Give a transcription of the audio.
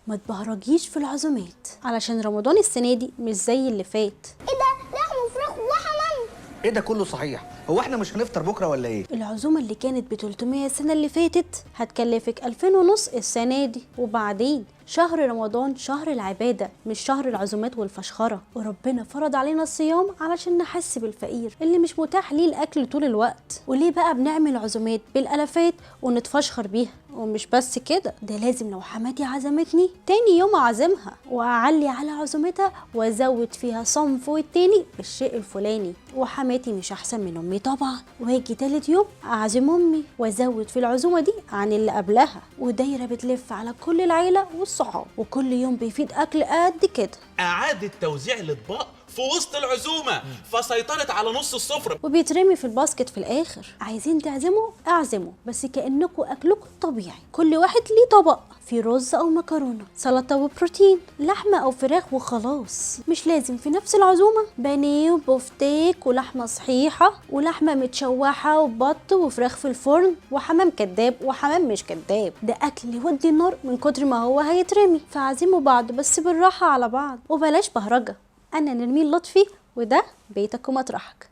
ما تبهرجيش في العزومات علشان رمضان السنة دي مش زي اللي فات. ايه ده؟ لحم وفراخ وحمام؟ ايه ده كله صحيح؟ هو احنا مش هنفطر بكره ولا ايه؟ العزومة اللي كانت ب 300 السنة اللي فاتت هتكلفك 2500 السنة دي. وبعدين شهر رمضان شهر العبادة مش شهر العزومات والفشخرة، وربنا فرض علينا الصيام علشان نحس بالفقير اللي مش متاح ليه الأكل طول الوقت. وليه بقى بنعمل عزومات بالألافات ونتفشخر بيها؟ ومش بس كده، ده لازم لو حماتي عزمتني تاني يوم أعزمها وأعلي على عزومتها وأزود فيها صنف والتاني بالشيء الفلاني. وحماتي مش أحسن من أمي طبعا، وهاجي تالت يوم أعزم أمي وأزود في العزومة دي عن اللي قبلها، ودايرة بتلف على كل العيلة والصحاب، وكل يوم بيفيد أكل قد كده. اعادة توزيع الاطباق في وسط العزومه فسيطرت على نص السفره، وبيترمي في الباسكت في الاخر. عايزين تعزموا اعزموا، بس كأنكم اكلكم طبيعي، كل واحد ليه طبق في رز او مكرونه، سلطه وبروتين، لحمه او فراخ وخلاص. مش لازم في نفس العزومه بانيه وبفتيك ولحمه صحيحه ولحمه متشوحه وبط وفراخ في الفرن وحمام كداب وحمام مش كداب. ده اكل يودي النار من كتر ما هو هيترمي. فعزموا بعض بس بالراحه على بعض وبلاش بهرجه. انا نرمين لطفي، وده بيتك ومطرحك.